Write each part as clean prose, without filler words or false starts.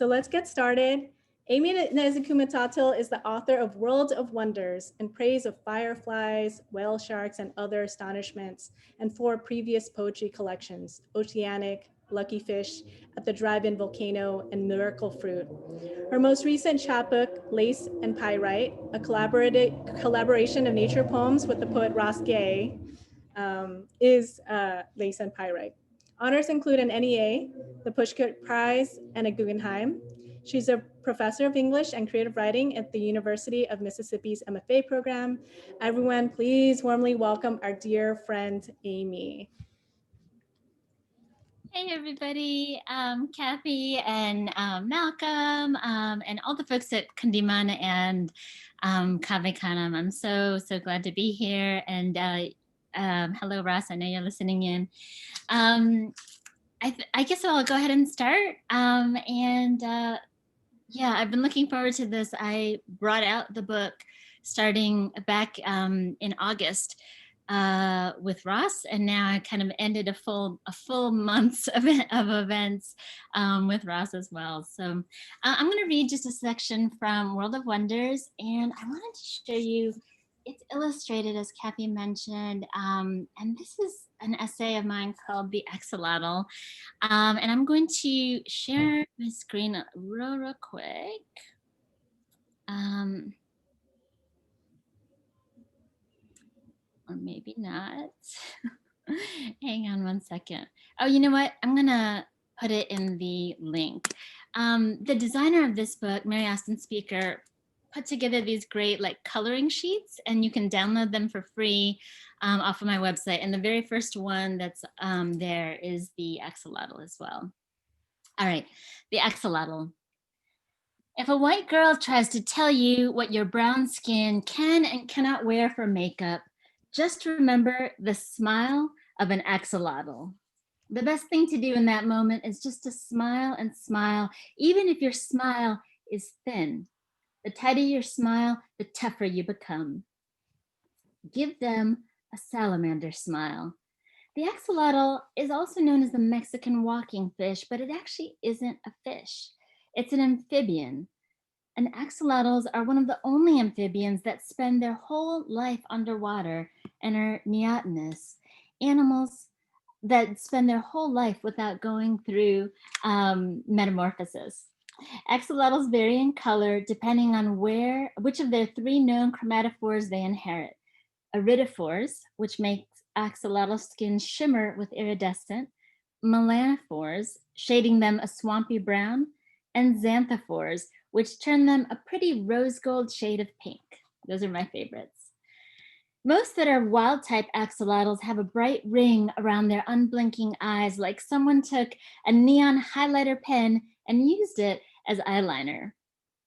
So let's get started. Aimee Nezhukumatathil is the author of World of Wonders, In Praise of Fireflies, Whale Sharks, and Other Astonishments, and 4 previous poetry collections, Oceanic, Lucky Fish, At the Drive-In Volcano, and Miracle Fruit. Her most recent chapbook, Lace and Pyrite, a collaboration of nature poems with the poet Ross Gay, is Lace and Pyrite. Honors include an NEA, the Pushkar Prize, and a Guggenheim. She's a professor of English and creative writing at the University of Mississippi's MFA program. Everyone, please warmly welcome our dear friend, Aimee. Hey everybody, Kathy and Malcolm and all the folks at Kundiman and Canem. I'm so glad to be here. And hello Ross, I know you're listening in. I guess I'll go ahead and start. Yeah, I've been looking forward to this. I brought out the book starting back in August with Ross, and now I kind of ended a full month's of events with Ross as well. So I'm going to read just a section from World of Wonders, and I wanted to show you. It's illustrated, as Kathy mentioned, and this is an essay of mine called The Axolotl. And I'm going to share my screen real quick. Or maybe not. Hang on one second. Oh, you know what? I'm going to put it in the link. The designer of this book, Mary Austin Speaker, put together these great coloring sheets, and you can download them for free off of my website. And the very first one that's there is the axolotl as well. All right, the axolotl. If a white girl tries to tell you what your brown skin can and cannot wear for makeup, just remember the smile of an axolotl. The best thing to do in that moment is just to smile and smile, even if your smile is thin. The tighter your smile, the tougher you become. Give them a salamander smile. The axolotl is also known as the Mexican walking fish, but it actually isn't a fish. It's an amphibian. And axolotls are one of the only amphibians that spend their whole life underwater and are neotenous. Animals that spend their whole life without going through metamorphosis. Axolotls vary in color depending on which of their 3 known chromatophores they inherit. Iridophores, which makes axolotl skin shimmer with iridescent, melanophores, shading them a swampy brown, and xanthophores, which turn them a pretty rose gold shade of pink. Those are my favorites. Most that are wild-type axolotls have a bright ring around their unblinking eyes, like someone took a neon highlighter pen and used it as eyeliner.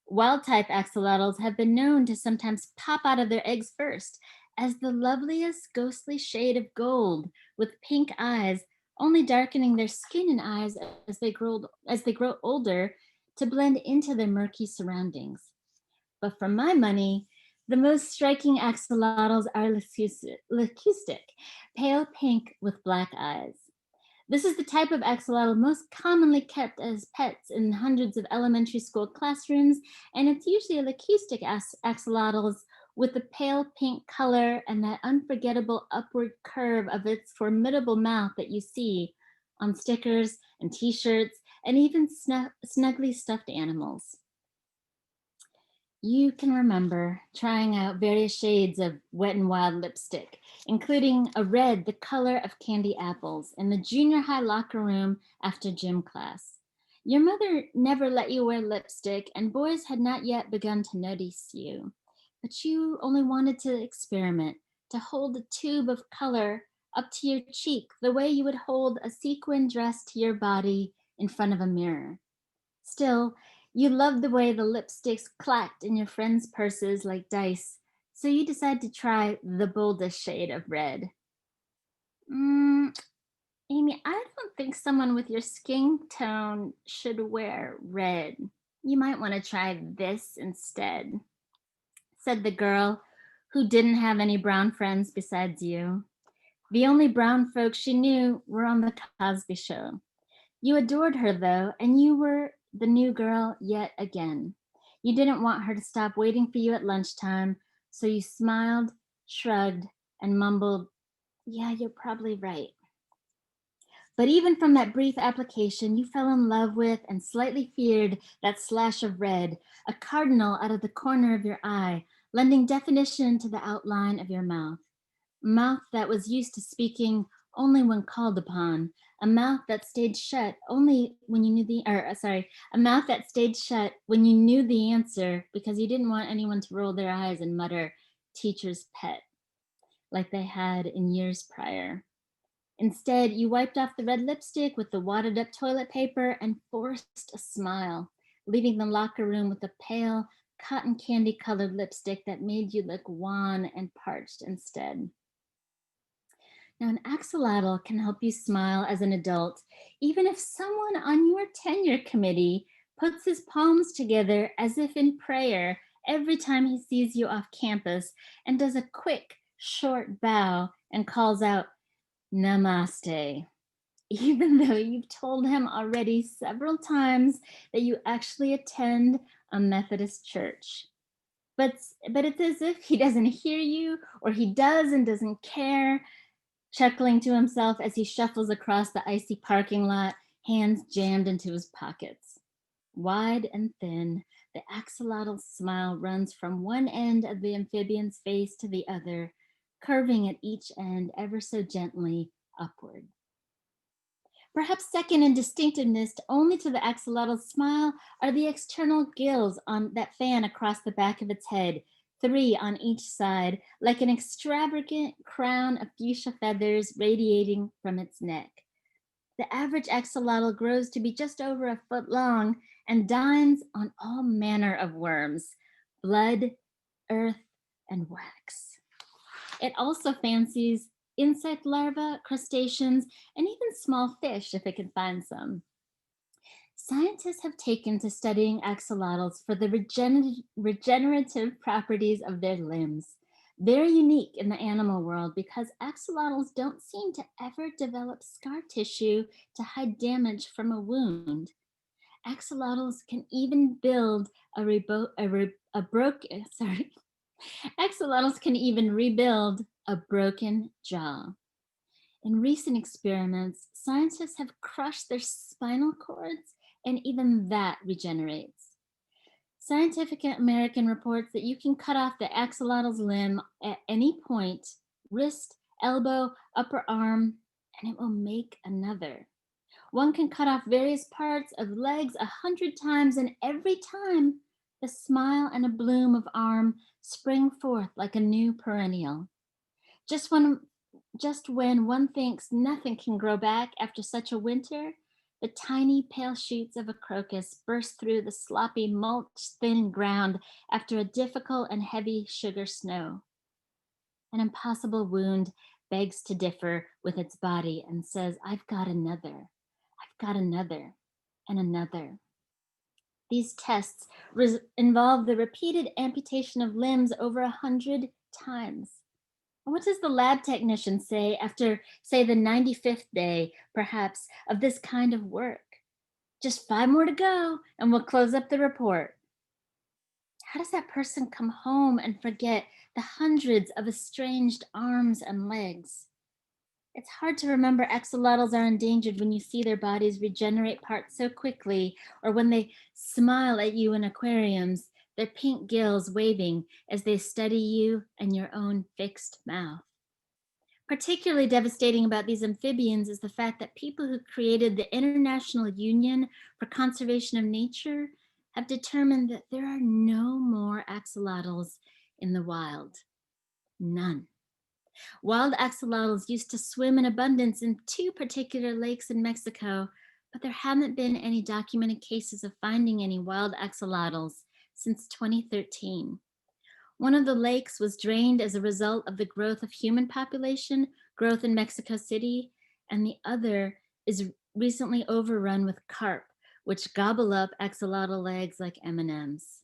Wild-type axolotls have been known to sometimes pop out of their eggs first as the loveliest ghostly shade of gold with pink eyes, only darkening their skin and eyes as they grow older to blend into their murky surroundings. But for my money, the most striking axolotls are leucistic, pale pink with black eyes. This is the type of axolotl most commonly kept as pets in hundreds of elementary school classrooms, and it's usually a leucistic axolotls with the pale pink color and that unforgettable upward curve of its formidable mouth that you see on stickers and t-shirts and even snugly stuffed animals. You can remember trying out various shades of Wet n Wild lipstick, including a red the color of candy apples, in the junior high locker room after gym class. Your mother never let you wear lipstick, and boys had not yet begun to notice you. But you only wanted to experiment, to hold a tube of color up to your cheek the way you would hold a sequin dress to your body in front of a mirror. Still, you loved the way the lipsticks clacked in your friends' purses like dice, so you decided to try the boldest shade of red. Aimee, I don't think someone with your skin tone should wear red. You might want to try this instead, said the girl who didn't have any brown friends besides you. The only brown folks she knew were on the Cosby Show. You adored her, though, and you were the new girl yet again. You didn't want her to stop waiting for you at lunchtime, so you smiled, shrugged, and mumbled, "Yeah, you're probably right." But even from that brief application, you fell in love with and slightly feared that slash of red, a cardinal out of the corner of your eye, lending definition to the outline of your mouth. Mouth that was used to speaking only when called upon, a mouth that stayed shut only when you knew a mouth that stayed shut when you knew the answer because you didn't want anyone to roll their eyes and mutter, "Teacher's pet," like they had in years prior. Instead, you wiped off the red lipstick with the wadded up toilet paper and forced a smile, leaving the locker room with a pale, cotton candy colored lipstick that made you look wan and parched instead. Now, an axolotl can help you smile as an adult, even if someone on your tenure committee puts his palms together as if in prayer every time he sees you off campus and does a quick, short bow and calls out, "Namaste," even though you've told him already several times that you actually attend a Methodist church. But it's as if he doesn't hear you, or he does and doesn't care, chuckling to himself as he shuffles across the icy parking lot, hands jammed into his pockets. Wide and thin, the axolotl's smile runs from one end of the amphibian's face to the other, curving at each end ever so gently upward. Perhaps second in distinctiveness only to the axolotl's smile are the external gills on that fan across the back of its head, 3 on each side, like an extravagant crown of fuchsia feathers radiating from its neck. The average axolotl grows to be just over a foot long and dines on all manner of worms, blood, earth, and wax. It also fancies insect larvae, crustaceans, and even small fish if it can find some. Scientists have taken to studying axolotls for the regenerative properties of their limbs. Very unique in the animal world because axolotls don't seem to ever develop scar tissue to hide damage from a wound. Axolotls can even build a broken, sorry, axolotls can even rebuild a broken jaw. In recent experiments, scientists have crushed their spinal cords, and even that regenerates. Scientific American reports that you can cut off the axolotl's limb at any point, wrist, elbow, upper arm, and it will make another. One can cut off various parts of legs 100 times, and every time, the smile and a bloom of arm spring forth like a new perennial. Just when just when one thinks nothing can grow back after such a winter, the tiny pale shoots of a crocus burst through the sloppy mulch-thin ground after a difficult and heavy sugar snow. An impossible wound begs to differ with its body and says, "I've got another, I've got another, and another." These tests involve the repeated amputation of limbs over 100 times. What does the lab technician say after, say, the 95th day, perhaps, of this kind of work? "Just 5 more to go, and we'll close up the report." How does that person come home and forget the hundreds of estranged arms and legs? It's hard to remember axolotls are endangered when you see their bodies regenerate parts so quickly, or when they smile at you in aquariums, their pink gills waving as they study you and your own fixed mouth. Particularly devastating about these amphibians is the fact that people who created the International Union for Conservation of Nature have determined that there are no more axolotls in the wild. None. Wild axolotls used to swim in abundance in 2 particular lakes in Mexico, but there haven't been any documented cases of finding any wild axolotls since 2013. One of the lakes was drained as a result of the growth of human population, growth in Mexico City, and the other is recently overrun with carp, which gobble up axolotl legs like M&Ms.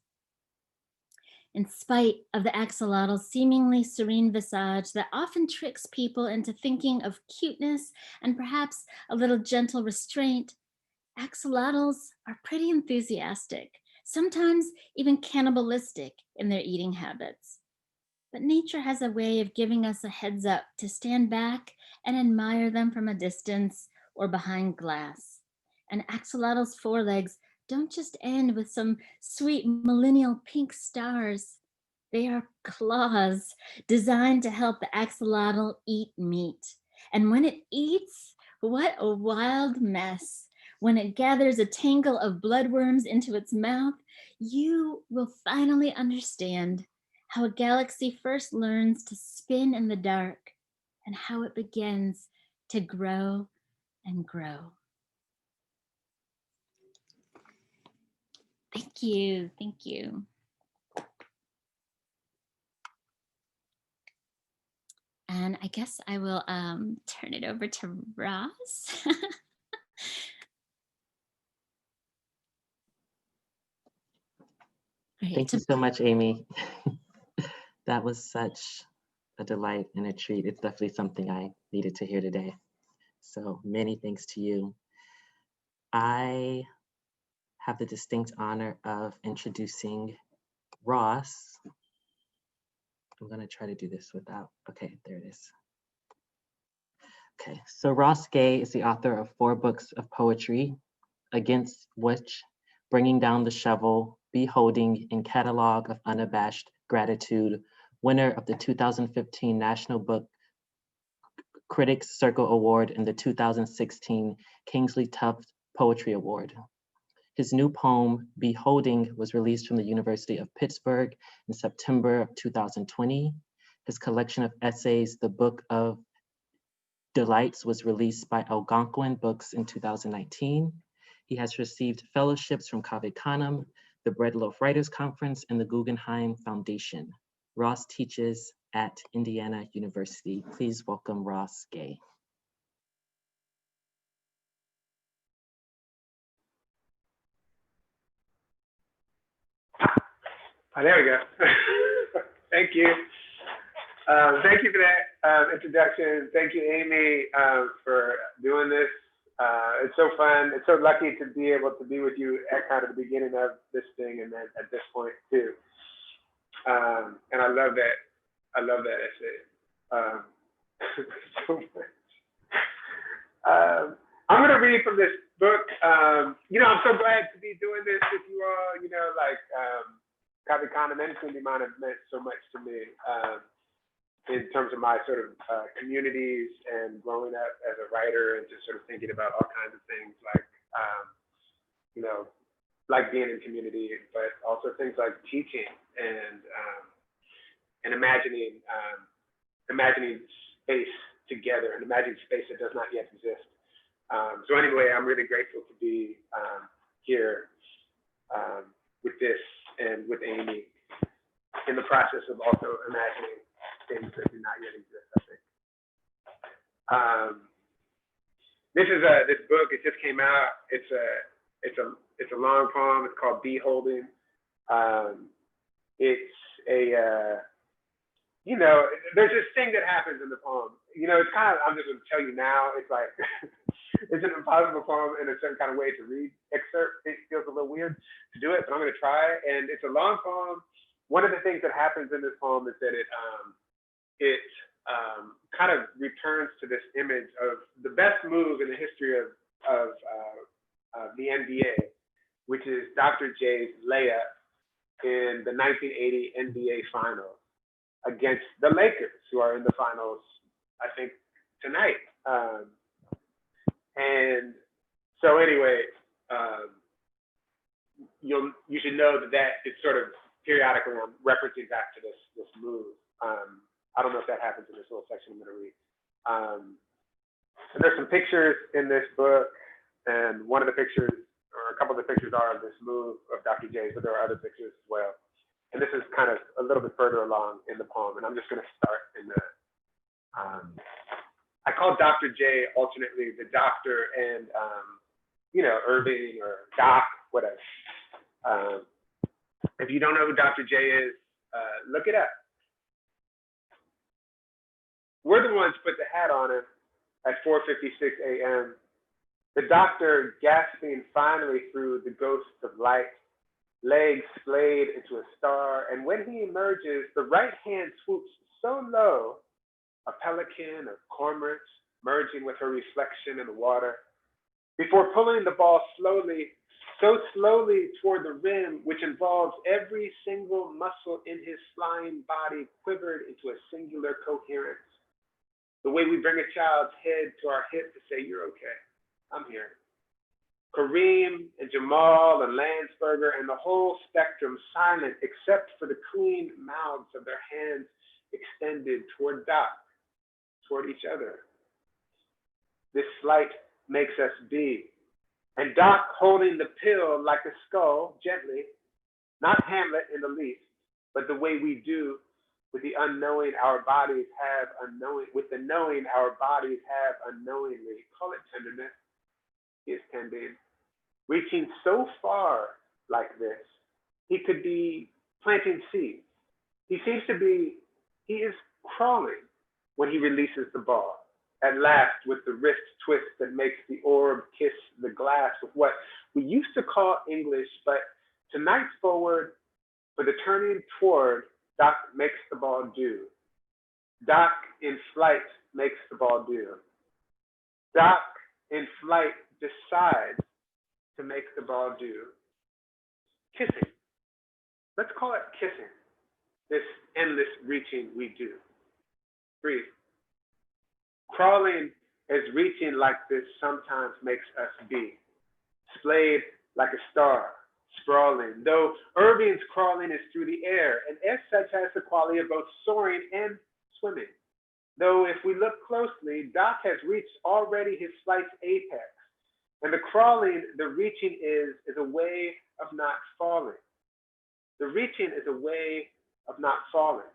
In spite of the axolotl's seemingly serene visage that often tricks people into thinking of cuteness and perhaps a little gentle restraint, Axolotls are pretty enthusiastic, sometimes even cannibalistic in their eating habits. But nature has a way of giving us a heads up to stand back and admire them from a distance or behind glass. And axolotl's forelegs don't just end with some sweet millennial pink stars. They are claws designed to help the axolotl eat meat. And when it eats, what a wild mess. When it gathers a tangle of bloodworms into its mouth, you will finally understand how a galaxy first learns to spin in the dark and how it begins to grow and grow. Thank you. Thank you. And I guess I will turn it over to Ross. Great. Thank you so much, Aimee. That was such a delight and a treat. It's definitely something I needed to hear today. So many thanks to you. I have the distinct honor of introducing Ross. I'm gonna try to do this without, okay, there it is. Okay, so Ross Gay is the author of 4 books of poetry, Against Which, Bringing Down the Shovel, Beholding, and Catalog of Unabashed Gratitude, winner of the 2015 National Book Critics Circle Award and the 2016 Kingsley Tufts Poetry Award. His new poem, Beholding, was released from the University of Pittsburgh in September of 2020. His collection of essays, The Book of Delights, was released by Algonquin Books in 2019. He has received fellowships from Canem, the Bread Loaf Writers Conference, and the Guggenheim Foundation. Ross teaches at Indiana University. Please welcome Ross Gay. Oh, there we go. Thank you. Thank you for that introduction. Thank you, Aimee, for doing this. It's so fun. It's so lucky to be able to be with you at kind of the beginning of this thing and then at this point too. And I love that. I love that essay so much. I'm going to read from this book. I'm so glad to be doing this with you all. Canem and Kundiman have meant so much to me in terms of my sort of communities and growing up as a writer and just sort of thinking about all kinds of things like being in community, but also things like teaching and imagining space together and imagining space that does not yet exist. So anyway, I'm really grateful to be here with this and with Aimee in the process of also imagining things that do not yet exist, I think. This book, it just came out. It's a long poem. It's called Beholding. It's there's this thing that happens in the poem. It's kind of, I'm just gonna tell you now, it's like, it's an impossible poem in a certain kind of way to read excerpt. It feels a little weird to do it, but I'm gonna try. And it's a long poem. One of the things that happens in this poem is that it kind of returns to this image of the best move in the history of the NBA, which is Dr. J's layup in the 1980 NBA Finals against the Lakers, who are in the finals, I think, tonight. And so anyway, you should know that it's sort of periodically I'm referencing back to this move. I don't know if that happens in this little section I'm going to read. And there's some pictures in this book, and one of the pictures, or a couple of the pictures, are of this move of Dr. J's, but there are other pictures as well. And this is kind of a little bit further along in the poem, and I'm just going to start in the. I call Dr. J alternately the doctor and Irving or Doc, whatever. If you don't know who Dr. J is, look it up. We're the ones put the hat on him at 4:56 a.m. The doctor, gasping finally through the ghosts of light, legs splayed into a star, and when he emerges, the right hand swoops so low, a pelican or cormorant merging with her reflection in the water, before pulling the ball slowly, so slowly toward the rim, which involves every single muscle in his flying body quivered into a singular coherence. The way we bring a child's head to our hip to say, "You're okay, I'm here." Kareem and Jamal and Landsberger and the whole spectrum silent except for the cooing mouths of their hands extended toward Doc, toward each other. This slight makes us be. And Doc holding the pill like a skull, gently, not Hamlet in the least, but the way we do with the unknowing our bodies have unknowing, with the knowing our bodies have unknowingly. Call it tenderness. He is tending, reaching so far like this. He could be planting seeds. He is crawling when he releases the ball. At last, with the wrist twist that makes the orb kiss the glass with what we used to call English, but tonight's forward, for the turning toward, Doc makes the ball do. Doc in flight makes the ball do. Doc in flight decides to make the ball do. Kissing. Let's call it kissing. This endless reaching we do. Breathe. Crawling as reaching like this sometimes makes us be. Splayed like a star, sprawling. Though Irving's crawling is through the air, and as such has the quality of both soaring and swimming. Though if we look closely, Doc has reached already his flight's apex. And the crawling, the reaching is a way of not falling. The reaching is a way of not falling.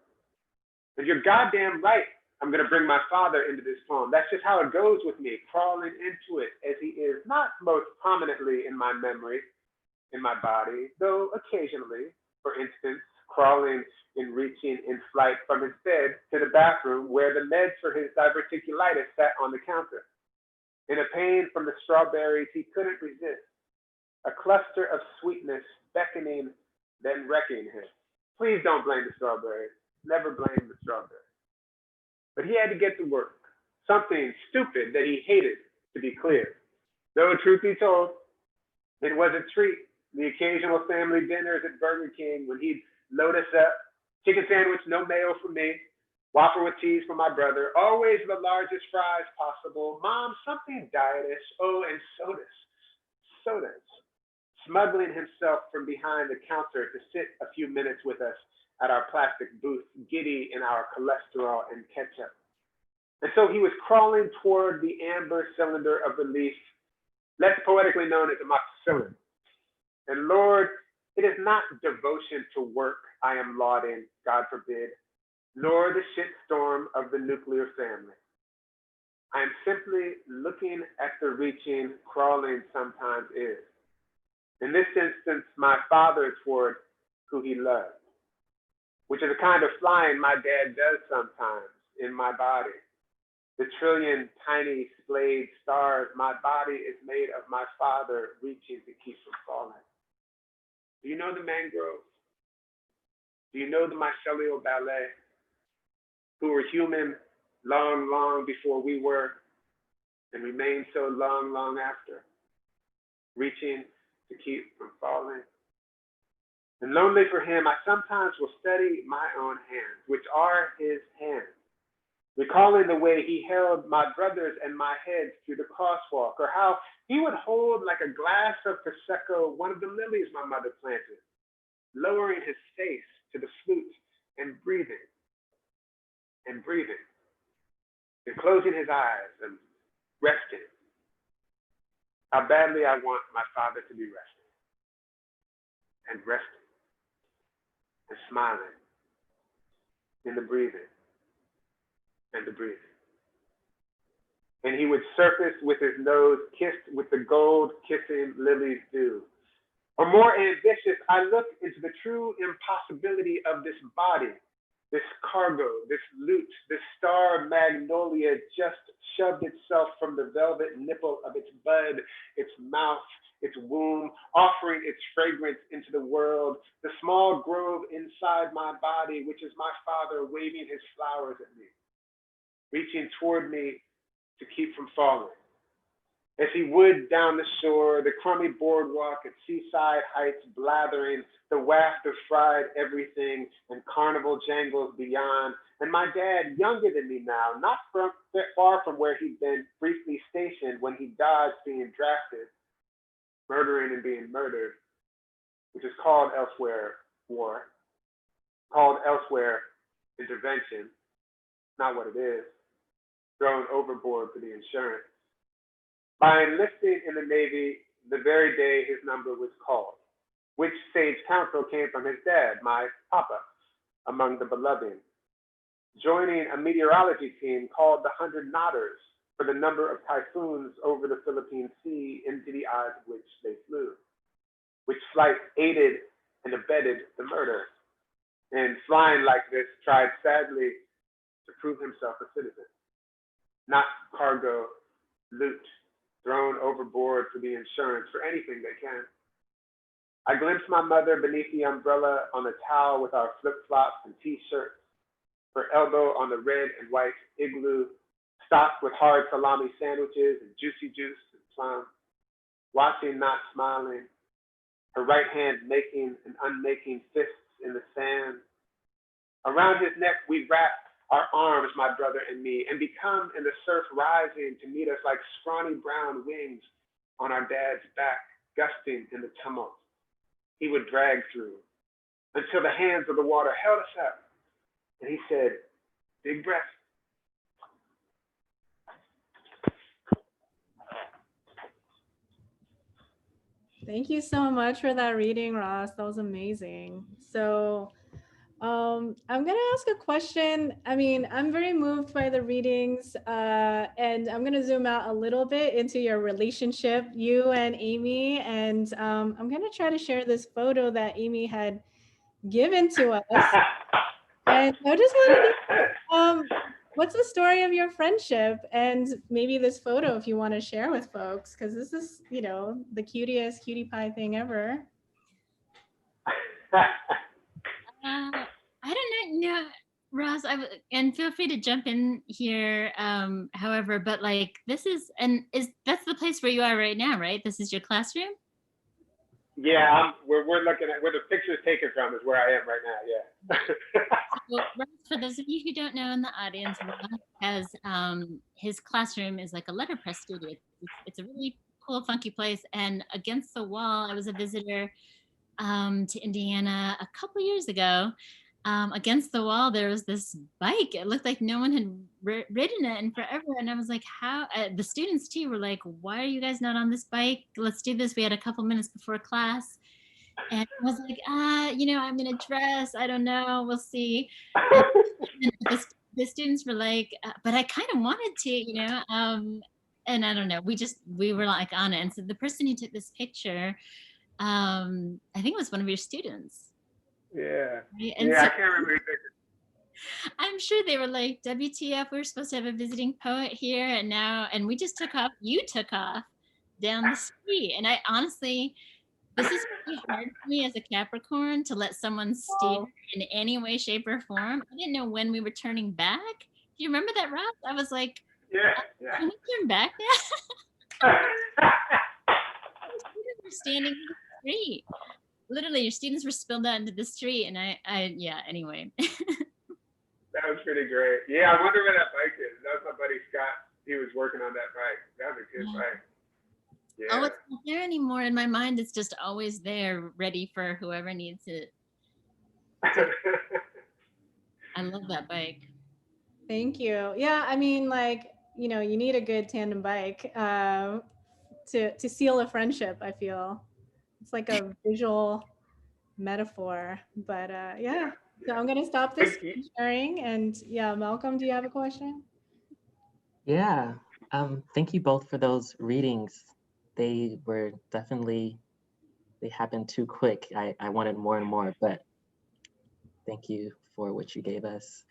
And you're goddamn right, I'm going to bring my father into this poem. That's just how it goes with me, crawling into it as he is, not most prominently in my memory, in my body, though occasionally, for instance, crawling in reaching in flight from his bed to the bathroom where the meds for his diverticulitis sat on the counter. In a pain from the strawberries he couldn't resist, a cluster of sweetness beckoning, then wrecking him. Please don't blame the strawberries. Never blame the strawberries. But he had to get to work. Something stupid that he hated, to be clear. Though, truth be told, it was a treat. The occasional family dinners at Burger King when he'd load us up, chicken sandwich, no mayo for me, waffle with cheese for my brother, always the largest fries possible. Mom, something dietish. Oh, and sodas. Smuggling himself from behind the counter to sit a few minutes with us at our plastic booth, giddy in our cholesterol and ketchup. And so he was crawling toward the amber cylinder of relief, less poetically known as amoxicillin. And Lord, it is not devotion to work I am lauding, God forbid, nor the shitstorm of the nuclear family. I am simply looking at the reaching crawling sometimes is. In this instance, my father toward who he loved, which is a kind of flying my dad does sometimes in my body. The trillion tiny splayed stars my body is made of my father reaching to keep from falling. Do you know the mangroves? Do you know the mycelial ballet, who were human long, long before we were, and remain so long, long after, reaching to keep from falling? And lonely for him, I sometimes will study my own hands, which are his hands, recalling the way he held my brothers and my heads through the crosswalk, or how he would hold like a glass of Prosecco one of the lilies my mother planted, lowering his face to the flute and breathing, and closing his eyes and resting. How badly I want my father to be resting, and smiling in the breathing and the breathing. And he would surface with his nose kissed with the gold kissing lilies do. Or more ambitious, I look into the true impossibility of this body, this cargo, this loot, this star magnolia just shoved itself from the velvet nipple of its bud, its mouth, its womb, offering its fragrance into the world, the small grove inside my body, which is my father waving his flowers at me, reaching toward me to keep from falling. As he would down the shore, the crummy boardwalk at seaside heights blathering, the waft of fried everything and carnival jangles beyond. And my dad, younger than me now, not far from where he'd been briefly stationed when he dodged being drafted, murdering and being murdered, which is called elsewhere war, called elsewhere intervention, not what it is, thrown overboard for the insurance. By enlisting in the Navy the very day his number was called, which sage counsel came from his dad, my papa, among the beloved, joining a meteorology team called the 100 Knotters for the number of typhoons over the Philippine Sea into the eyes of which they flew, which flight aided and abetted the murder. And flying like this tried sadly to prove himself a citizen, not cargo, loot, thrown overboard for the insurance for anything they can. I glimpsed my mother beneath the umbrella on the towel with our flip-flops and t-shirts, her elbow on the red and white igloo, stocked with hard salami sandwiches and juicy juice and plum, watching, not smiling, her right hand making and unmaking fists in the sand. Around his neck, we wrapped our arms, my brother and me, and become in the surf rising to meet us like scrawny brown wings on our dad's back, gusting in the tumult he would drag through until the hands of the water held us up. And he said, big breath. Thank you so much for that reading, Ross. That was amazing. So I'm going to ask a question. I mean, I'm very moved by the readings, and I'm going to zoom out a little bit into your relationship, you and Aimee. And I'm going to try to share this photo that Aimee had given to us. And I just wanted to know, what's the story of your friendship? And maybe this photo, if you want to share with folks, because this is, you know, the cutest cutie pie thing ever. I don't know, Ross, and feel free to jump in here, however, but like this is, that's the place where you are right now, right? This is your classroom? Yeah, we're looking at where the picture's taken from is where I am right now, yeah. Well, Ross, for those of you who don't know in the audience, Ross has, his classroom is like a letterpress studio. It's a really cool, funky place. And against the wall, I was a visitor to Indiana a couple years ago. Against the wall, there was this bike. It looked like no one had ridden it in forever. And I was like, how? The students too were like, why are you guys not on this bike? Let's do this. We had a couple minutes before class. And I was like, you know, I'm going to dress. I don't know. We'll see. And the students were like, but I kind of wanted to, you know. And I don't know. We were like on it. And so the person who took this picture, I think it was one of your students. Yeah. Right? And yeah, so, I can't remember exactly. I'm sure they were like, WTF, we were supposed to have a visiting poet here, and we just took off. You took off down the street. And I honestly, this is really hard for me as a Capricorn to let someone steer in any way, shape, or form. I didn't know when we were turning back. Do you remember that, Ross? I was like, yeah. Can we turn back now? We're standing in the street. Literally, your students were spilled out into the street, and yeah, anyway. That was pretty great. Yeah, I wonder where that bike is. That was my buddy Scott. He was working on that bike. That was a good bike. Yeah. Oh, it's not there anymore. In my mind, it's just always there, ready for whoever needs it. I love that bike. Thank you. Yeah, I mean, like, you know, you need a good tandem bike to seal a friendship, I feel. It's like a visual metaphor, but yeah. So I'm going to stop this sharing. And yeah, Malcolm, do you have a question? Yeah, thank you both for those readings. They were definitely, they happened too quick. I wanted more and more, but thank you for what you gave us.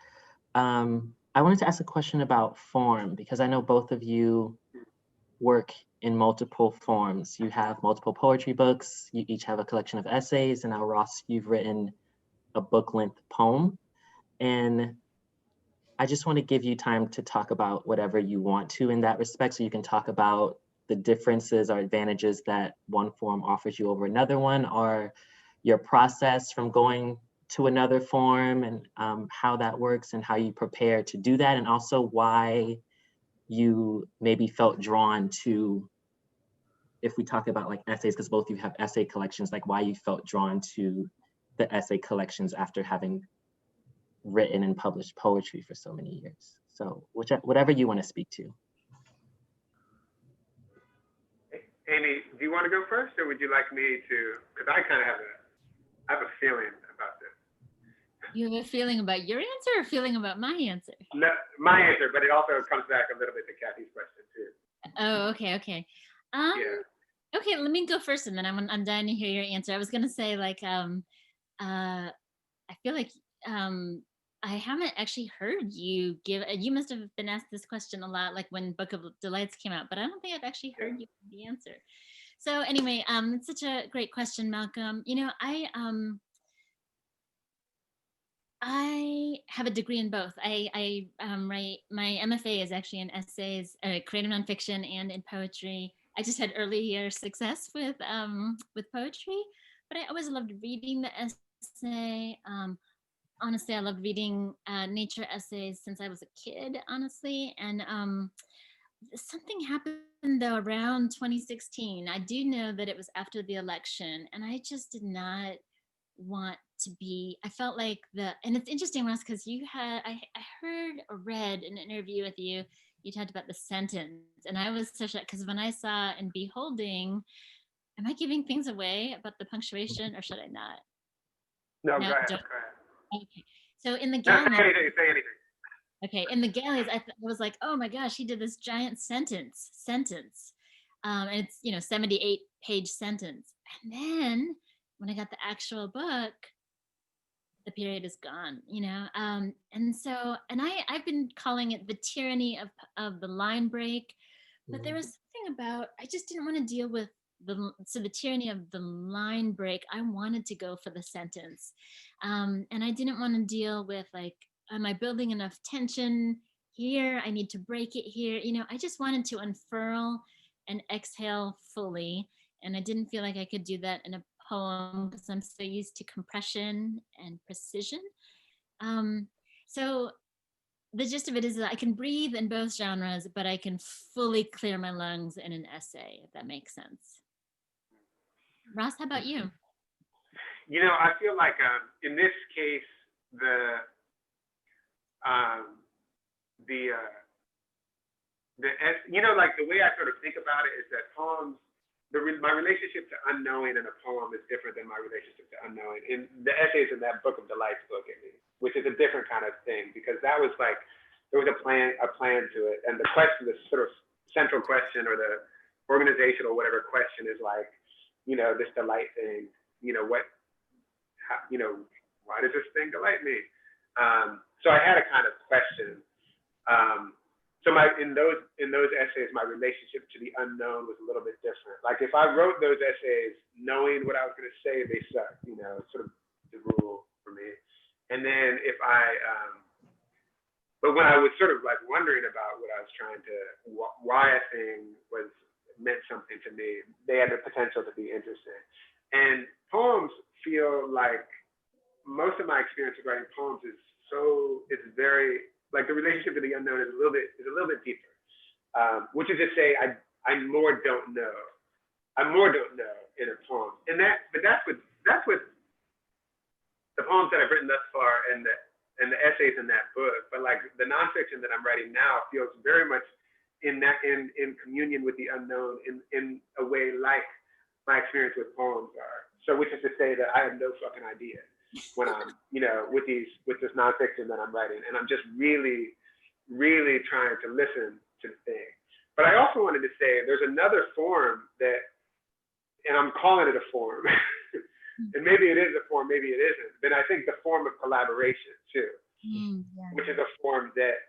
I wanted to ask a question about form, because I know both of you work in multiple forms. You have multiple poetry books, you each have a collection of essays, and now Ross, you've written a book-length poem. And I just want to give you time to talk about whatever you want to in that respect, so you can talk about the differences or advantages that one form offers you over another one, or your process from going to another form, and how that works and how you prepare to do that, and also why you maybe felt drawn to, if we talk about like essays, because both of you have essay collections, like why you felt drawn to the essay collections after having written and published poetry for so many years. So whatever you want to speak to. Aimee, do you want to go first, or would you like me to? Because I kind of have a feeling about this. You have a feeling about your answer or a feeling about my answer? No, my answer, but it also comes back a little bit to Kathy's question too. Oh, okay. Yeah. Okay, let me go first, and then I'm dying to hear your answer. I was gonna say, like, I feel like I haven't actually heard you give. You must have been asked this question a lot, like when Book of Delights came out, but I don't think I've actually heard you give the answer. So anyway, it's such a great question, Malcolm. You know, I have a degree in both. I write, my MFA is actually in essays, creative nonfiction, and in poetry. I just had earlier success with poetry, but I always loved reading the essay. Honestly, I loved reading nature essays since I was a kid, honestly. And something happened though around 2016. I do know that it was after the election, and I just did not want to be, I felt like and it's interesting, Ross, because I heard or read an interview with you, you talked about the sentence, and I was so shocked, because when I saw in Beholding, am I giving things away about the punctuation, or should I not? No, go ahead. Okay, so in the galleys, say anything. Okay, in the galleys, I was like, oh my gosh, he did this giant sentence, and it's 78-page sentence, and then when I got the actual book, the period is gone, and so, and I've been calling it the tyranny of the line break, but there was something about, I just didn't want to deal with the tyranny of the line break. I wanted to go for the sentence, and I didn't want to deal with, like, am I building enough tension here? I need to break it here. I just wanted to unfurl and exhale fully, and I didn't feel like I could do that in a poem because I'm so used to compression and precision. So the gist of it is that I can breathe in both genres, but I can fully clear my lungs in an essay, if that makes sense. Ross, how about you? I feel like in this case, like the way I sort of think about it is that poems, my relationship to unknowing in a poem is different than my relationship to unknowing in the essays in that Book of Delights book, which is a different kind of thing, because that was like, there was a plan to it, and the question, the sort of central question, or the organizational whatever question, is like, this delight thing, why does this thing delight me? So I had a kind of question. So in those essays, my relationship to the unknown was a little bit different. Like, if I wrote those essays knowing what I was going to say, they sucked, sort of the rule for me. And then but when I was sort of like wondering about what I was trying to, why a thing meant something to me, they had the potential to be interesting. And poems feel like, most of my experience of writing poems it's very, like, the relationship to the unknown is a little bit deeper, which is to say, I more don't know in a poem, but that's what the poems that I've written thus far and the essays in that book. But like the nonfiction that I'm writing now feels very much in communion with the unknown in a way like my experience with poems are. So, which is to say that I have no fucking idea when I'm, with this nonfiction that I'm writing, and I'm just really, really trying to listen to the thing. But I also wanted to say there's another form that, and I'm calling it a form, and maybe it is a form, maybe it isn't, then I think the form of collaboration too, Yeah. which is a form that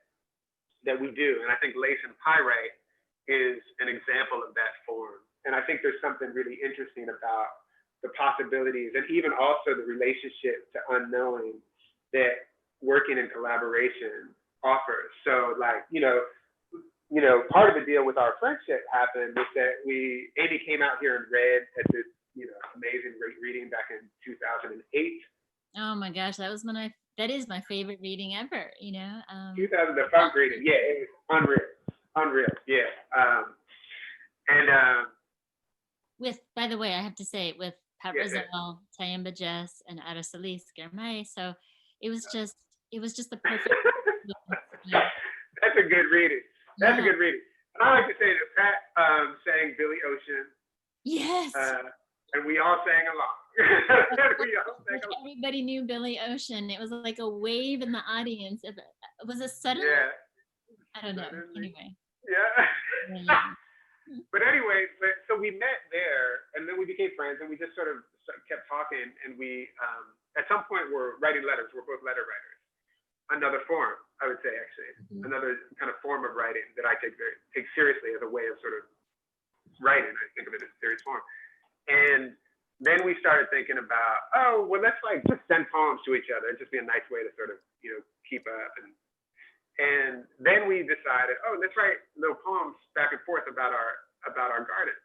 we do. And I think lace and pyrite is an example of that form. And I think there's something really interesting about the possibilities and even also the relationship to unknowing that working in collaboration offers. So like, part of the deal with our friendship happened was that Aimee came out here and read at this, amazing reading back in 2008. Oh my gosh, that is my favorite reading ever, 2000, the funk reading, yeah, it was unreal, yeah. With, by the way, I have to say, with Pat Yeah. Rizal, Tayemba Jess, and Arasalis Germay, so it was just the perfect. That's a good reading. That's a good reading. And I like to say that Pat sang Billy Ocean. Yes. And we all sang along. Everybody knew Billy Ocean. It was like a wave in the audience. It was a sudden. Yeah. I don't know. Anyway. Yeah. But anyway, so we met there, and then we became friends, and we just sort of kept talking, and we, at some point, were writing letters. We're both letter writers. Another form, I would say, actually, another kind of form of writing that I take seriously as a way of sort of writing. I think of it as a serious form. And then we started thinking about, let's like just send poems to each other. It'd just be a nice way to sort of, keep up. And then we decided, let's write little poems back and forth about our gardens,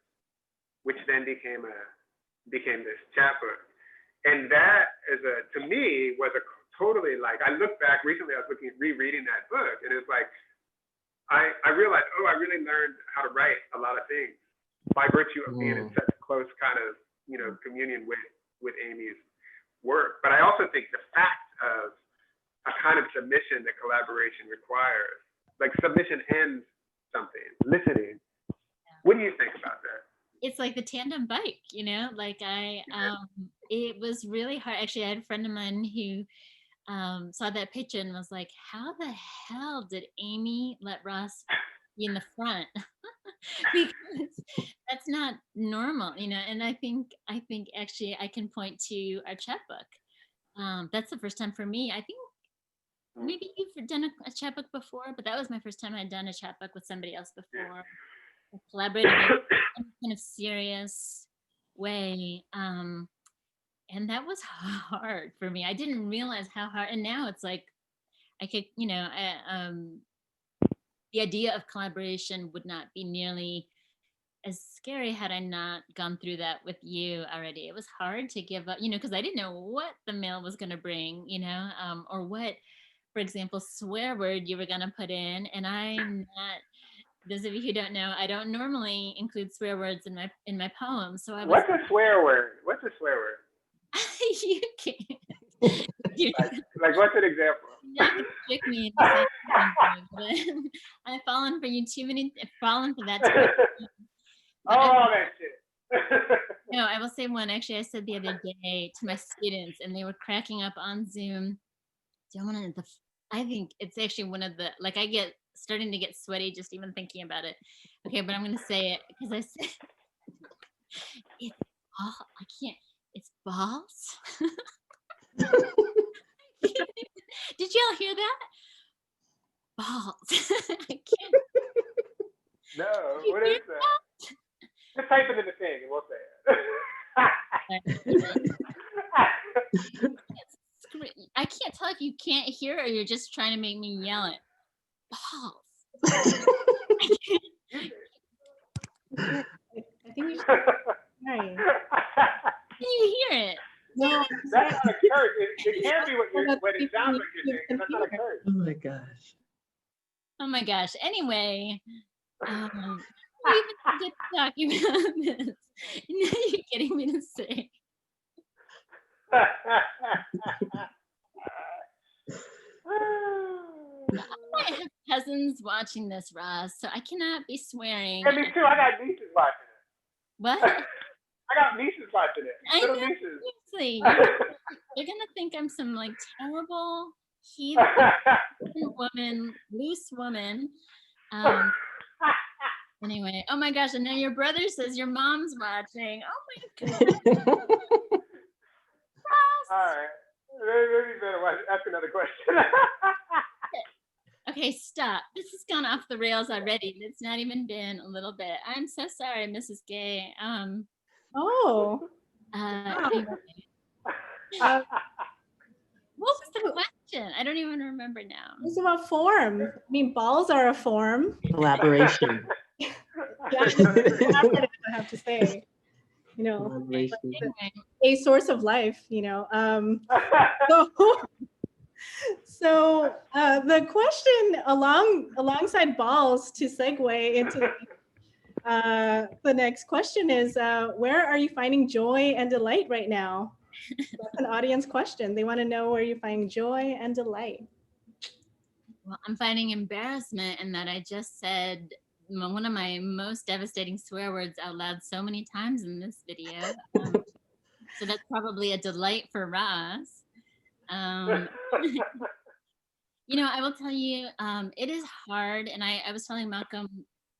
which then became this chapbook. And that to me was a totally, like, I look back recently, I was rereading that book, and it's like, I realized, I really learned how to write a lot of things by virtue of being in such close kind of, communion with Aimee's work. But I also think the fact of a kind of submission that collaboration requires, like submission ends something, listening. What do you think about that? It's like the tandem bike, like it was really hard. Actually, I had a friend of mine who saw that picture and was like, how the hell did Aimee let Ross be in the front? Because that's not normal, and I think actually I can point to our chapbook. That's the first time for me. I think maybe you've done a chapbook before, but that was my first time I'd done a chapbook with somebody else before. I collaborated in a kind of serious way. And that was hard for me. I didn't realize how hard, and now it's like, I could, the idea of collaboration would not be nearly as scary had I not gone through that with you already. It was hard to give up, because I didn't know what the mail was going to bring, or what, for example, swear word you were going to put in. And I'm not, those of you who don't know, I don't normally include swear words in my poems. So What's a swear word? What's a swear word? You can't. Like what's an example? You're not gonna trick me into saying something, but I've fallen for you too many. Fallen for that. That shit. No, I will say one. Actually, I said the other day to my students, and they were cracking up on Zoom. I think it's actually one of the, like, I get starting to get sweaty just even thinking about it. Okay, but I'm gonna say it because I said it's all. I can't. It's balls. Did y'all hear that? Balls. I can't. No, what is that? Just type it in the thing and we'll say it. I can't tell if you can't hear or you're just trying to make me yell it. Balls. I think you should. Sorry. Can you hear it? No, that's not a curse. It can't be what it sounds like you're saying. That's not a curse. Oh my gosh. Oh my gosh. Anyway, we even get talking about this. Now you're getting me to say. I might have cousins watching this, Ross, so I cannot be swearing. Yeah, me too. I got nieces watching it. What? I got nieces watching it. Little nieces. Seriously. They're gonna think I'm some like terrible heathen woman, loose woman. Anyway, oh my gosh, and now your brother says your mom's watching. Oh my god. All right. Maybe you better ask another question. Okay, stop. This has gone off the rails already. It's not even been a little bit. I'm so sorry, Mrs. Gay. Oh, Anyway, uh, what was the question? I don't even remember now. it's about form. I mean, balls are a form. Collaboration. Yeah, collaborative, I have to say. You know, Collaboration. Anyway, a source of life. You know. So the question alongside balls to segue into the next question is, where are you finding joy and delight right now? That's an audience question. They want to know where you're finding joy and delight. well, I'm finding embarrassment in that I just said one of my most devastating swear words out loud so many times in this video. So that's probably a delight for Ross. You know, I will tell you, it is hard. And I was telling Malcolm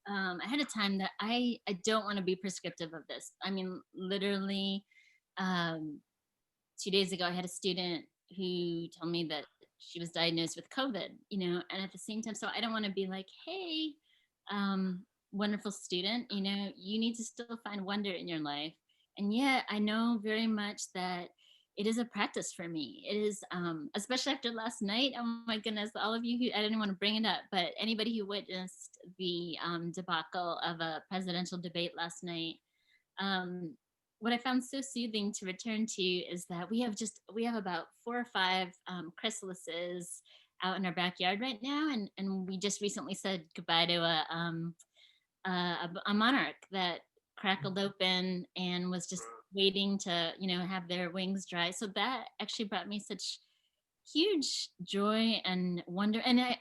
ahead of time that I don't want to be prescriptive of this. I mean, literally 2 days ago, I had a student who told me that she was diagnosed with COVID, you know, and at the same time, so I don't want to be like, hey, wonderful student, you know, you need to still find wonder in your life. And yet I know very much that it is a practice for me. It is, especially after last night. Oh my goodness, all of you who, I didn't want to bring it up, but anybody who witnessed the debacle of a presidential debate last night, what I found so soothing to return to is that we have about 4 or 5 chrysalises out in our backyard right now, and we just recently said goodbye to a monarch that crackled open and was just waiting to, you know, have their wings dry. So that actually brought me such huge joy and wonder. And I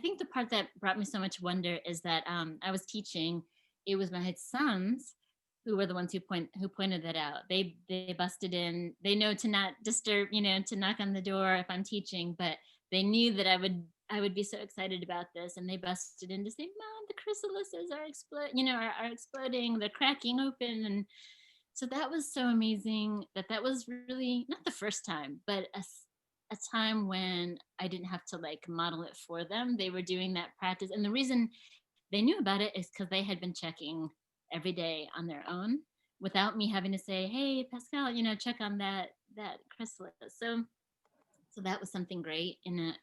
think the part that brought me so much wonder is that I was teaching. It was my sons who were the ones who pointed that out. They busted in. They know to not disturb, you know, to knock on the door if I'm teaching, but they knew that I would be so excited about this, and they busted in to say, "Mom, the chrysalises are exploding. They're cracking open." And so that was so amazing. That was really not the first time, but a time when I didn't have to like model it for them. They were doing that practice, and the reason they knew about it is because they had been checking every day on their own without me having to say, "Hey, Pascal, you know, check on that chrysalis." So that was something great in it.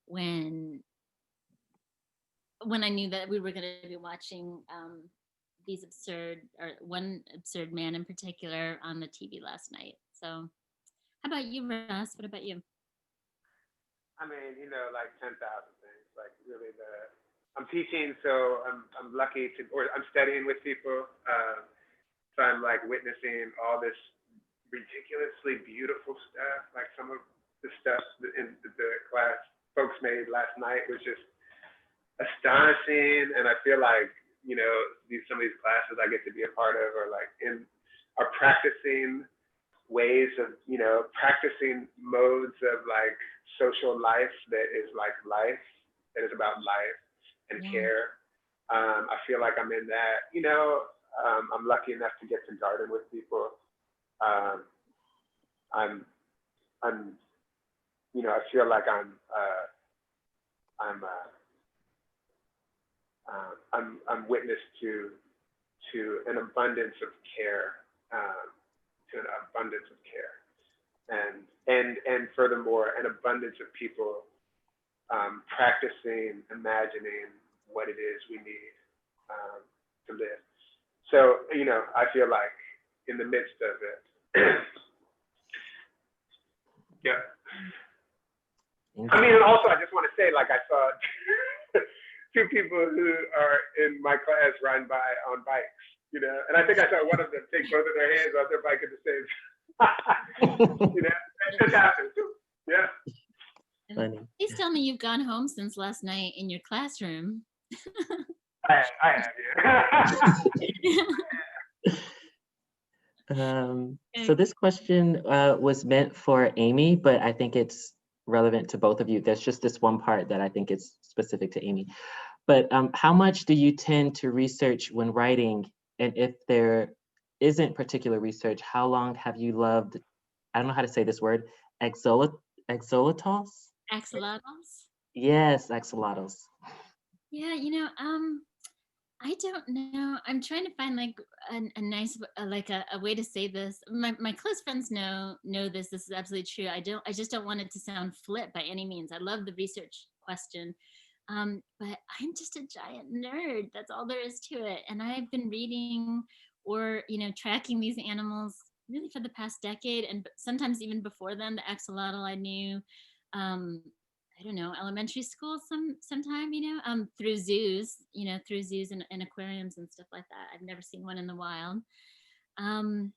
When I knew that we were going to be watching these one absurd man in particular on the TV last night. So how about you, Ross? What about you? I mean, you know, like 10,000 things. Like really, I'm teaching, so I'm lucky to, or I'm studying with people. So I'm like witnessing all this ridiculously beautiful stuff. Like some of the stuff in the class folks made last night was just astonishing. And I feel like, you know, some of these classes I get to be a part of are practicing ways of, you know, practicing modes of like social life that is like life, that is about life and care. I feel like I'm in that, you know. I'm lucky enough to get to garden with people. I'm, you know, I feel like I'm witness to an abundance of care, and furthermore, an abundance of people practicing, imagining what it is we need to live. So, you know, I feel like in the midst of it, yeah. I mean, and also I just want to say, like, I saw 2 people who are in my class riding by on bikes, you know, and I think I saw one of them take both of their hands off their bike at the same time. You know, it just happens. Yeah. Funny. Please tell me you've gone home since last night in your classroom. I have, yeah. So this question was meant for Aimee, but I think it's relevant to both of you. There's just this one part that I think is specific to Aimee. But how much do you tend to research when writing? And if there isn't particular research, how long have you loved I don't know how to say this word, axolotls? Axolotls? Yes, axolotls. Yeah, I don't know. I'm trying to find like a nice like a way to say this. My close friends know this. This is absolutely true. I just don't want it to sound flip by any means. I love the research question. But I'm just a giant nerd. That's all there is to it. And I've been reading or tracking these animals really for the past decade, and sometimes even before then. The axolotl I knew. I don't know, elementary school sometime, through zoos, and aquariums and stuff like that. I've never seen one in the wild. And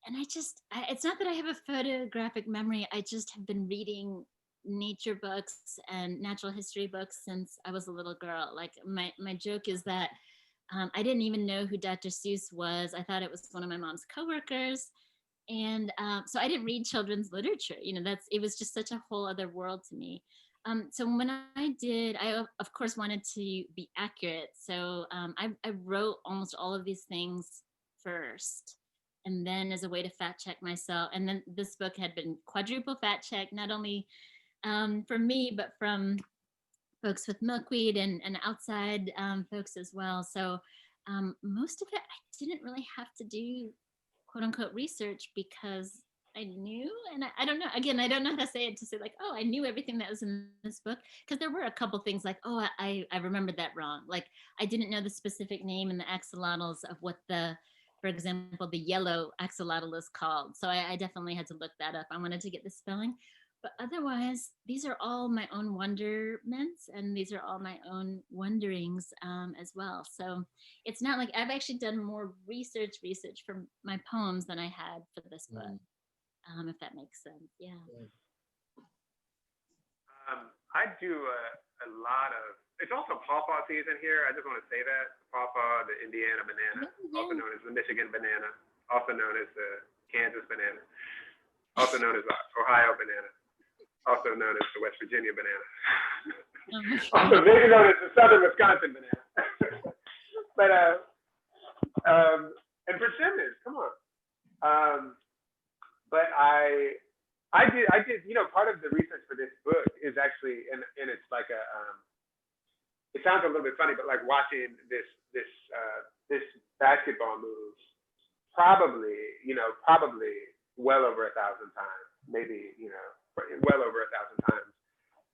it's not that I have a photographic memory. I just have been reading nature books and natural history books since I was a little girl. Like my joke is that I didn't even know who Dr. Seuss was. I thought it was one of my mom's coworkers. And so I didn't read children's literature. It was just such a whole other world to me. So when I did, I of course wanted to be accurate. So I wrote almost all of these things first, and then as a way to fact check myself. And then this book had been quadruple fact checked, not only from me, but from folks with milkweed and outside folks as well. So most of it, I didn't really have to do quote unquote research because I knew, and I don't know, again, I don't know how to say it, to say like, oh, I knew everything that was in this book, because there were a couple things like, oh, I remembered that wrong. Like I didn't know the specific name in the axolotls of what for example, the yellow axolotl is called. So I definitely had to look that up. I wanted to get the spelling. But otherwise, these are all my own wonderments, and these are all my own wonderings as well. So it's not like I've actually done more research for my poems than I had for this book, if that makes sense. Yeah. I do a lot of, it's also pawpaw season here. I just want to say that. Pawpaw, the Indiana banana, also known as the Michigan banana, also known as the Kansas banana, also known as the Ohio banana, also known as the West Virginia banana, also maybe known as the Southern Wisconsin banana. But and persimmons, come on. But I did, part of the research for this book is actually, and it's like it sounds a little bit funny, but like watching this basketball move, probably well over 1,000 times, maybe, well over 1,000 times.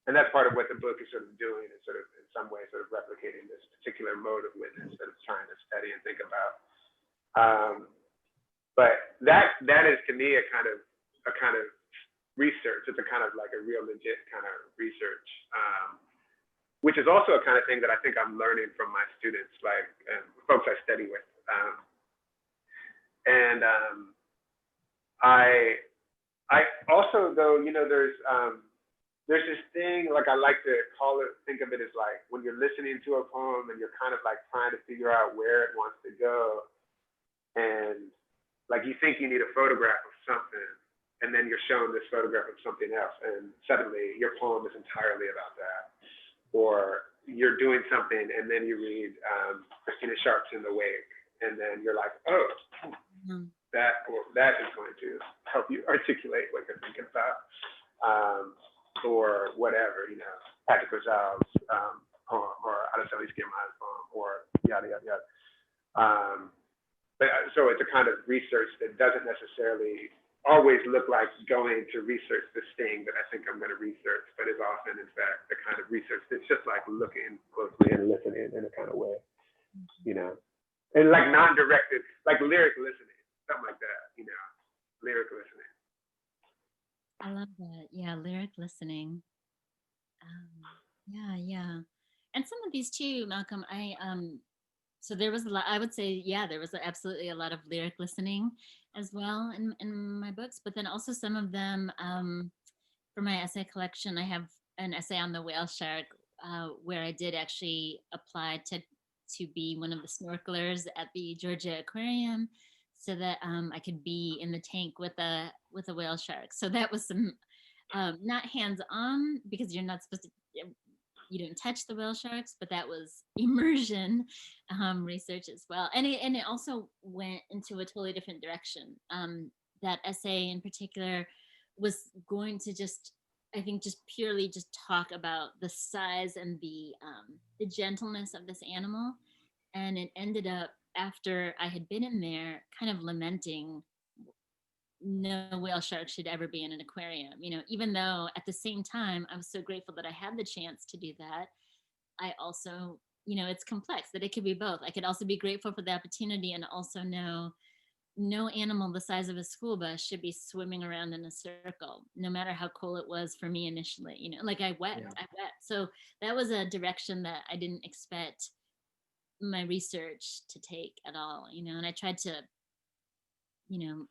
And that's part of what the book is sort of doing, is sort of in some way sort of replicating this particular mode of witness that it's trying to study and think about. But that is to me a kind of research. It's a kind of like a real legit kind of research, which is also a kind of thing that I think I'm learning from my students, like folks I study with. I also, though, there's this thing, like I like to think of it as like when you're listening to a poem and you're kind of like trying to figure out where it wants to go, and like you think you need a photograph of something, and then you're shown this photograph of something else, and suddenly your poem is entirely about that. Or you're doing something and then you read Christina Sharp's In the Wake, and then you're like, oh, that is going to help you articulate what you're thinking about. Or whatever, Patrick Ozal's poem, or Araceli Esquimala's poem, or yada, yada, yada. So it's a kind of research that doesn't necessarily always look like going to research this thing that I think I'm going to research, but is often, in fact, the kind of research that's just like looking closely and listening in a kind of way, and like non-directed, like lyric listening, something like that, lyric listening. I love that. Yeah, lyric listening. Yeah. And some of these too, Malcolm, so there was a lot, I would say, yeah, there was absolutely a lot of lyric listening as well in my books, but then also some of them, for my essay collection, I have an essay on the whale shark, where I did actually apply to be one of the snorkelers at the Georgia Aquarium, so that I could be in the tank with a whale shark. So that was some, not hands-on, because you're not supposed to, you don't touch the whale sharks, but that was immersion research as well. And it also went into a totally different direction, that essay in particular was going to just, I think, just purely just talk about the size and the gentleness of this animal. And it ended up, after I had been in there, kind of lamenting no whale shark should ever be in an aquarium, you know, even though at the same time I was so grateful that I had the chance to do that. I also, you know, it's complex that it could be both. I could also be grateful for the opportunity and also know no animal the size of a school bus should be swimming around in a circle, no matter how cool it was for me initially. You know, like I wept. So that was a direction that I didn't expect my research to take at all, you know, and I tried to, you know,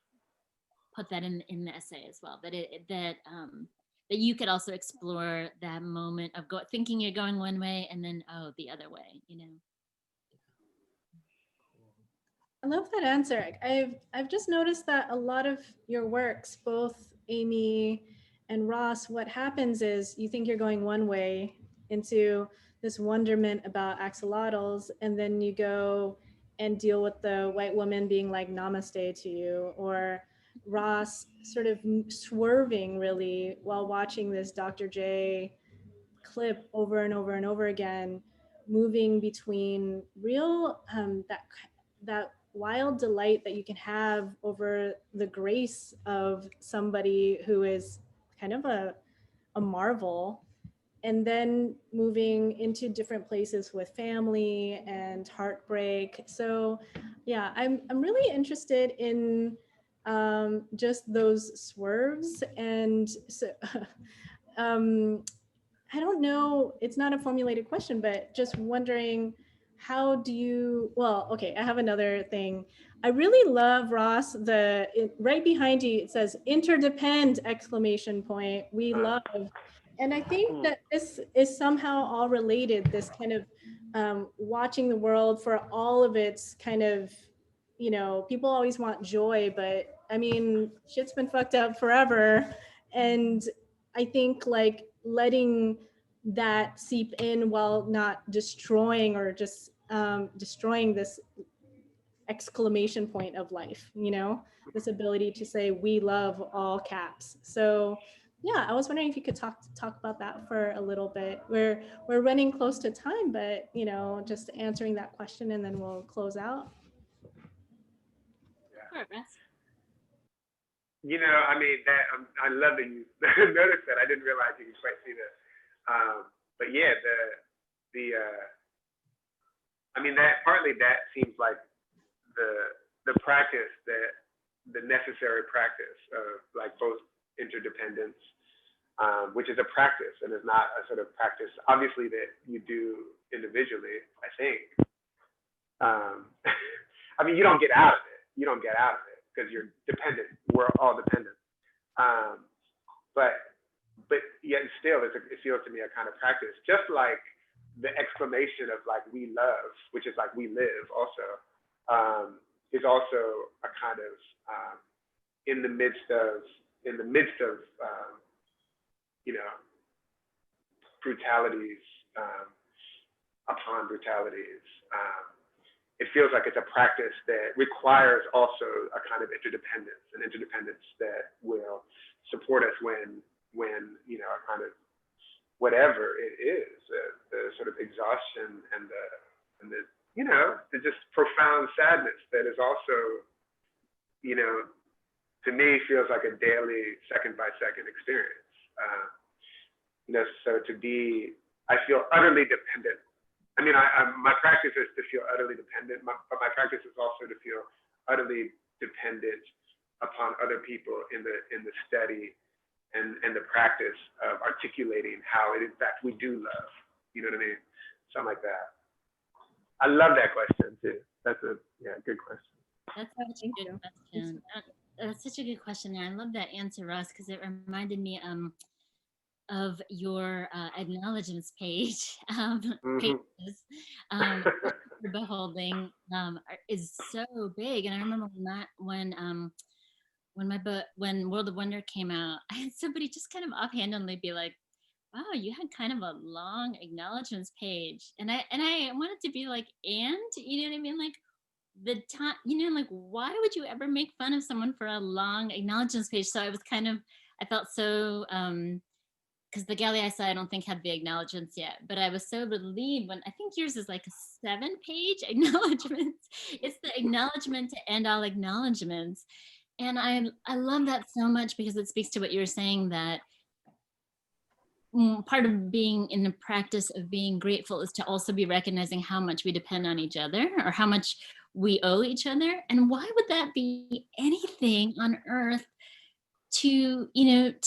put that in the essay as well, that that you could also explore that moment of thinking you're going one way and then, oh, the other way, you know. I love that answer. I've just noticed that a lot of your works, both Aimee and Ross, what happens is you think you're going one way into this wonderment about axolotls, and then you go and deal with the white woman being like namaste to you, or Ross sort of swerving really while watching this Dr. J clip over and over and over again, moving between real that wild delight that you can have over the grace of somebody who is kind of a marvel, and then moving into different places with family and heartbreak. So yeah, I'm really interested in just those swerves. And so um, I don't know, it's not a formulated question, but just wondering, how do you, well, okay, I have another thing. I really love, Ross, right behind you, it says interdepend, exclamation point, we love. And I think that this is somehow all related, this kind of watching the world for all of its kind of, you know, people always want joy, but I mean, shit's been fucked up forever. And I think like letting that seep in while not destroying, or just destroying this exclamation point of life, you know, this ability to say we love, all caps. So yeah, I was wondering if you could talk about that for a little bit. We're running close to time, but you know, just answering that question and then we'll close out. Sure, Russ. You know, I mean, that I love that you noticed that. I didn't realize you could quite see that. But yeah, I mean, that partly that seems like the practice, that the necessary practice of like both interdependence, which is a practice and is not a sort of practice, obviously, that you do individually, I think. I mean, you don't get out of it. You don't get out of it because you're dependent. We're all dependent. But yet still, it feels to me a kind of practice, just like the exclamation of like we love, which is like we live also, is also a kind of in the midst of you know, brutalities upon brutalities. It feels like it's a practice that requires also a kind of interdependence, an interdependence that will support us when you know, a kind of whatever it is, the sort of exhaustion and the you know, the just profound sadness that is also, you know, to me feels like a daily second by second experience. You know, so I feel utterly dependent. I mean, my practice is to feel utterly dependent, but my practice is also to feel utterly dependent upon other people in the study and the practice of articulating how it in fact we do love. You know what I mean? Something like that. I love that question too. That's a good question. That's such a good question. That's such a good question. And I love that answer, Ross, because it reminded me of your acknowledgements page. Pages for beholding is so big. And I remember when World of Wonder came out, I had somebody just kind of offhandedly be like, wow, you had kind of a long acknowledgements page. And I wanted to be like, and you know what I mean? Like, the time, like, why would you ever make fun of someone for a long acknowledgements page? So I felt so, because the galley I saw, I don't think had the acknowledgements yet, but I was so relieved when, I think yours is like a 7-page acknowledgement. It's the acknowledgement to end all acknowledgements. And I love that so much, because it speaks to what you were saying, that part of being in the practice of being grateful is to also be recognizing how much we depend on each other, or how much we owe each other. And why would that be anything on earth to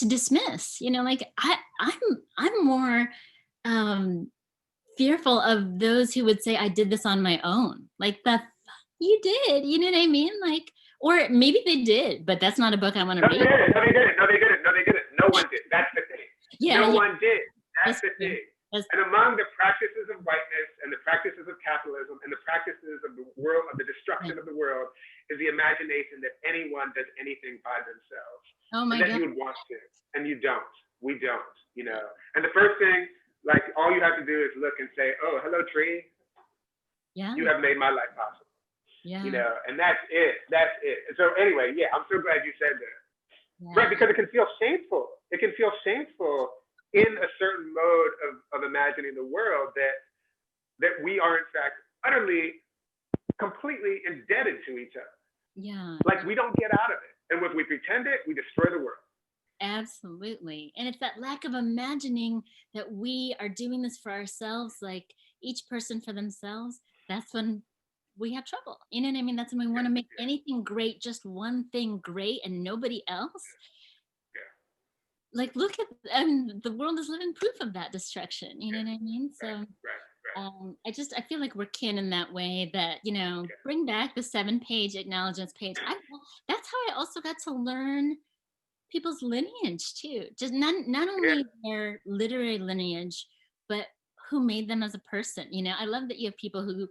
dismiss? Like, I'm more fearful of those who would say, I did this on my own. Like, that you did, you know what I mean? Like, or maybe they did, but that's not a book I want to read. No, they didn't. No one did. That's the thing. Yeah, no one did. That's the true. thing. And among the practices of whiteness and the practices of capitalism and the practices of the world, of the destruction of the world, is the imagination that anyone does anything by themselves. Oh my and that God. you would want to, and you don't. We don't, And the first thing, like, all you have to do is look and say, oh, hello, tree. Yeah. You have made my life possible. Yeah. And that's it. That's it. And so anyway, yeah, I'm so glad you said that. Yeah. Right, because it can feel shameful. It can feel shameful in a certain mode of imagining the world that we are in fact utterly, completely indebted to each other. Yeah. Like, we don't get out of it. And if we pretend it, we destroy the world. Absolutely. And it's that lack of imagining that we are doing this for ourselves, like each person for themselves. That's when we have trouble. You know what I mean? That's when we want to make anything great, just one thing great and nobody else. Like, look at, the world is living proof of that destruction. You know what I mean? So I feel like we're kin in that way, that, bring back the 7-page acknowledgements page. That's how I also got to learn people's lineage too. Just not only their literary lineage, but who made them as a person. I love that you have people who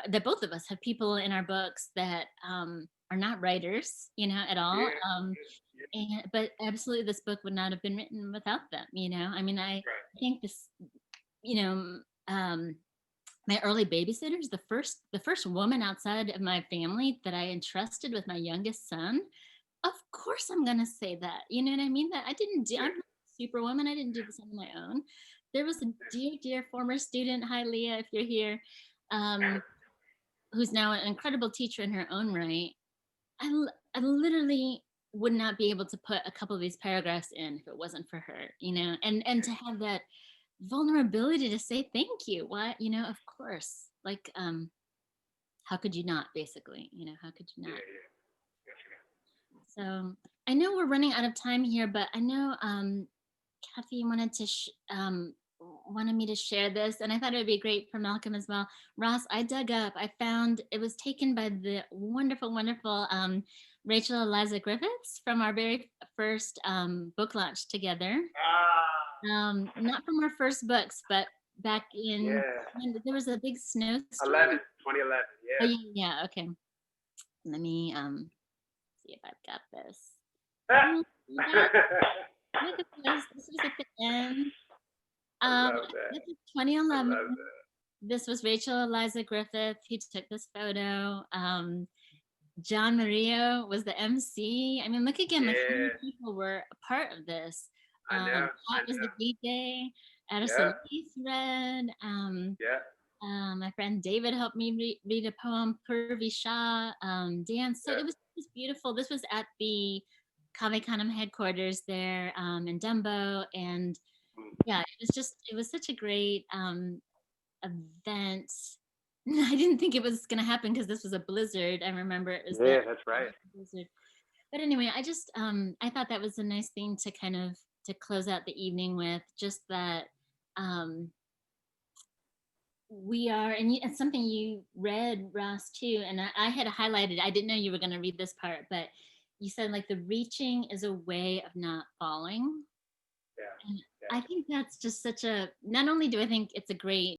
that both of us have people in our books that are not writers, at all. But absolutely, this book would not have been written without them. I mean, I think this, my early babysitters, the first woman outside of my family that I entrusted with my youngest son. Of course, I'm gonna say that. You know what I mean? That I didn't do. I'm not a superwoman. I didn't do this on my own. There was a dear former student. Hi, Leah, if you're here. Who's now an incredible teacher in her own right. I literally would not be able to put a couple of these paragraphs in if it wasn't for her, and to have that vulnerability to say thank you. Why, of course, like, how could you not, basically, how could you not? So I know we're running out of time here, but I know Kathy wanted me to share this, and I thought it would be great for Malcolm as well. Ross, I dug up, I found it was taken by the wonderful Rachel Eliza Griffiths from our very first book launch together. Not from our first books, but back in when there was a big snowstorm. 2011, yeah. Oh, yeah, okay. Let me see if I've got this. Look at this. This was at the end. This is 2011. This was Rachel Eliza Griffith who took this photo. John Mario was the MC. I mean, look again, like how many people were a part of this. Pat was the DJ. Addison Leith read. My friend David helped me read a poem. Purvi Shah danced. So it was beautiful. This was at the Canem headquarters there in Dumbo, and it was such a great event. I didn't think it was going to happen because this was a blizzard. I remember it was that's right. Blizzard. But anyway, I just I thought that was a nice thing to kind of to close out the evening with, just that we are, and it's something you read, Ross, too, and I had highlighted, I didn't know you were going to read this part, but you said, like, the reaching is a way of not falling. I think that's just such a, not only do I think it's a great